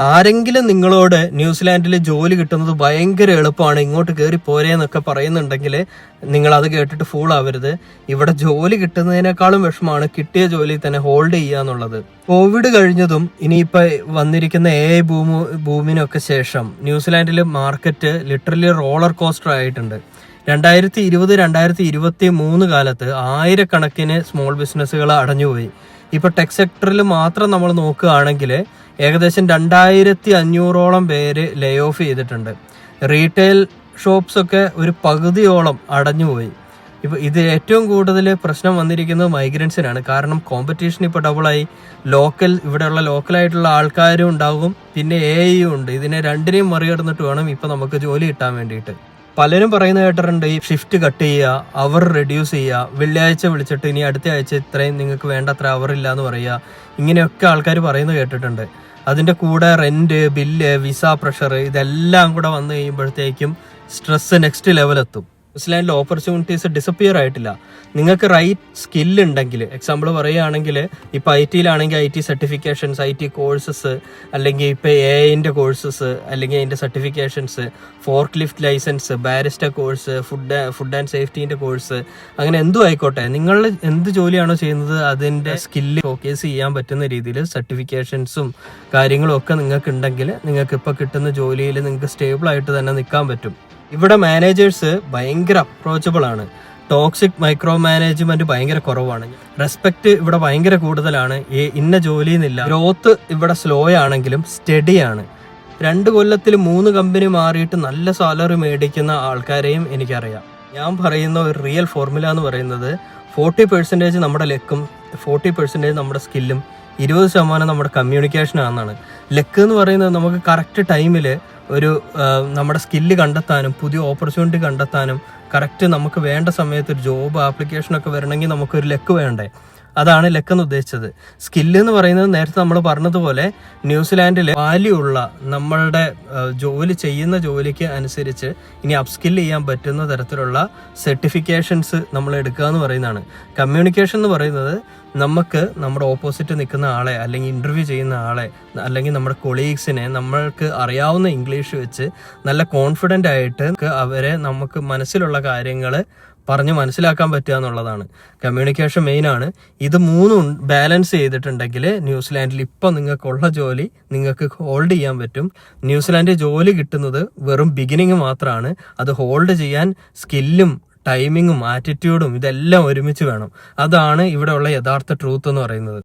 ആരെങ്കിലും നിങ്ങളോട് ന്യൂസിലാൻഡിൽ ജോലി കിട്ടുന്നത് ഭയങ്കര എളുപ്പമാണ്, ഇങ്ങോട്ട് കയറി പോരേന്നൊക്കെ പറയുന്നുണ്ടെങ്കിൽ നിങ്ങൾ അത് കേട്ടിട്ട് ഫൂൾ ആവരുത്. ഇവിടെ ജോലി കിട്ടുന്നതിനേക്കാളും വിഷമമാണ് കിട്ടിയ ജോലി തന്നെ ഹോൾഡ് ചെയ്യുക എന്നുള്ളത്. കോവിഡ് കഴിഞ്ഞതും ഇനിയിപ്പോൾ വന്നിരിക്കുന്ന AI ബൂമിനൊക്കെ ശേഷം ന്യൂസിലാൻഡിൽ മാർക്കറ്റ് ലിറ്ററലി റോളർ കോസ്റ്റർ ആയിട്ടുണ്ട്. 2020-2023 കാലത്ത് ആയിരക്കണക്കിന് സ്മോൾ ബിസിനസ്സുകൾ അടഞ്ഞുപോയി. ഇപ്പൊ ടെക് സെക്ടറിൽ മാത്രം നമ്മൾ നോക്കുകയാണെങ്കിൽ ഏകദേശം 2500ഓളം പേര് ലേ ഓഫ് ചെയ്തിട്ടുണ്ട്. റീറ്റെയിൽ ഷോപ്സ് ഒക്കെ ഒരു പകുതിയോളം അടഞ്ഞുപോയി. ഇപ്പൊ ഇത് ഏറ്റവും കൂടുതൽ പ്രശ്നം വന്നിരിക്കുന്നത് മൈഗ്രൻസിനാണ്. കാരണം കോമ്പറ്റീഷൻ ഇപ്പോൾ ഡബിളായി. ഇവിടെയുള്ള ലോക്കലായിട്ടുള്ള ആൾക്കാരും ഉണ്ടാകും, പിന്നെ AI ഉണ്ട്. ഇതിനെ രണ്ടിനെയും മറികടന്നിട്ട് വേണം ഇപ്പൊ നമുക്ക് ജോലി കിട്ടാൻ വേണ്ടിയിട്ട്. പലരും പറയുന്ന കേട്ടിട്ടുണ്ട് ഈ ഷിഫ്റ്റ് കട്ട് ചെയ്യുക, അവർ റെഡ്യൂസ് ചെയ്യുക, വെള്ളിയാഴ്ച വിളിച്ചിട്ട് ഇനി അടുത്ത ആഴ്ച ഇത്രയും നിങ്ങൾക്ക് വേണ്ടത്ര അവർ ഇല്ല എന്ന് പറയുക. ഇങ്ങനെയൊക്കെ ആൾക്കാർ പറയുന്നത് കേട്ടിട്ടുണ്ട്. അതിൻ്റെ കൂടെ റെന്റ്, ബില്ല്, വിസ പ്രഷർ ഇതെല്ലാം കൂടെ വന്നു കഴിയുമ്പോഴത്തേക്കും സ്ട്രെസ് നെക്സ്റ്റ് ലെവലെത്തും. ന്യൂസിലാൻഡിൽ ഓപ്പർച്യൂണിറ്റീസ് ഡിസപ്പിയർ ആയിട്ടില്ല. നിങ്ങൾക്ക് റൈറ്റ് സ്കില്ല് ഉണ്ടെങ്കിൽ, എക്സാമ്പിൾ പറയുകയാണെങ്കിൽ ഇപ്പോൾ IT സർട്ടിഫിക്കേഷൻസ്, IT കോഴ്സസ്, അല്ലെങ്കിൽ ഇപ്പോൾ AI കോഴ്സസ്, അല്ലെങ്കിൽ അതിൻ്റെ certifications, forklift license, barista course, food and സേഫ്റ്റീൻ്റെ കോഴ്സ്, അങ്ങനെ എന്തും ആയിക്കോട്ടെ, നിങ്ങൾ എന്ത് ജോലിയാണോ ചെയ്യുന്നത് അതിൻ്റെ സ്കില്ല് ഫോക്കസ് ചെയ്യാൻ പറ്റുന്ന രീതിയിൽ സർട്ടിഫിക്കേഷൻസും കാര്യങ്ങളും ഒക്കെ നിങ്ങൾക്ക് ഉണ്ടെങ്കിൽ നിങ്ങൾക്ക് ഇപ്പോൾ കിട്ടുന്ന ജോലിയിൽ നിങ്ങൾക്ക് സ്റ്റേബിൾ ആയിട്ട് തന്നെ നിൽക്കാൻ പറ്റും. ഇവിടെ മാനേജേഴ്സ് ഭയങ്കര അപ്രോച്ചബിൾ ആണ്. ടോക്സിക് മൈക്രോ മാനേജ്മെന്റ് ഭയങ്കര കുറവാണ്. റെസ്പെക്ട് ഇവിടെ ഭയങ്കര കൂടുതലാണ്. ഇന്ന ജോലി എന്നില്ല. ഗ്രോത്ത് ഇവിടെ സ്ലോ ആണെങ്കിലും സ്റ്റഡിയാണ്. 2 കൊല്ലത്തിൽ 3 കമ്പനി മാറിയിട്ട് നല്ല സാലറി മേടിക്കുന്ന ആൾക്കാരെയും എനിക്കറിയാം. ഞാൻ പറയുന്ന ഒരു റിയൽ ഫോർമുല എന്ന് പറയുന്നത് 40% നമ്മുടെ ലക്കും, 40% നമ്മുടെ സ്കില്ലും, 20% നമ്മുടെ കമ്മ്യൂണിക്കേഷനാണെന്നാണ്. ലക്ക് എന്ന് പറയുന്നത് നമുക്ക് കറക്റ്റ് ടൈമിൽ നമ്മുടെ സ്കില്ല് കണ്ടെത്താനും പുതിയ ഓപ്പർച്യൂണിറ്റി കണ്ടെത്താനും കറക്റ്റ് നമുക്ക് വേണ്ട സമയത്ത് ഒരു ജോബ് ആപ്ലിക്കേഷനൊക്കെ വരണമെങ്കിൽ നമുക്കൊരു ലക്ക് വേണ്ടേ. അതാണ് ലക്കെന്ന് ഉദ്ദേശിച്ചത്. സ്കില്ല് എന്ന് പറയുന്നത് നേരത്തെ നമ്മൾ പറഞ്ഞതുപോലെ ന്യൂസിലാൻഡിൽ വാല്യൂ ഉള്ള നമ്മളുടെ ജോലി ചെയ്യുന്ന ജോലിക്ക് അനുസരിച്ച് ഇനി അപ്സ്കിൽ ചെയ്യാൻ പറ്റുന്ന തരത്തിലുള്ള സർട്ടിഫിക്കേഷൻസ് നമ്മൾ എടുക്കുക എന്ന് പറയുന്നതാണ്. കമ്മ്യൂണിക്കേഷൻ എന്ന് പറയുന്നത് നമുക്ക് നമ്മുടെ ഓപ്പോസിറ്റ് നിൽക്കുന്ന ആളെ, അല്ലെങ്കിൽ ഇൻ്റർവ്യൂ ചെയ്യുന്ന ആളെ, അല്ലെങ്കിൽ നമ്മുടെ കൊളീഗ്സിനെ നമ്മൾക്ക് അറിയാവുന്ന ഇംഗ്ലീഷ് വെച്ച് നല്ല കോൺഫിഡൻ്റ് ആയിട്ട് അവരെ നമുക്ക് മനസ്സിലുള്ള കാര്യങ്ങൾ പറഞ്ഞ് മനസ്സിലാക്കാൻ പറ്റുക എന്നുള്ളതാണ്. കമ്മ്യൂണിക്കേഷൻ മെയിൻ ആണ്. ഇത് 3 ബാലൻസ് ചെയ്തിട്ടുണ്ടെങ്കിൽ ന്യൂസിലാൻഡിൽ ഇപ്പം നിങ്ങൾക്കുള്ള ജോലി നിങ്ങൾക്ക് ഹോൾഡ് ചെയ്യാൻ പറ്റും. ന്യൂസിലാൻഡിൽ ജോലി കിട്ടുന്നത് വെറും ബിഗിനിങ് മാത്രമാണ്. അത് ഹോൾഡ് ചെയ്യാൻ സ്കില്ലും ടൈമിങ്ങും ആറ്റിറ്റ്യൂഡും ഇതെല്ലാം ഒരുമിച്ച് വേണം. അതാണ് ഇവിടെയുള്ള യഥാർത്ഥ ട്രൂത്ത് എന്ന് പറയുന്നത്.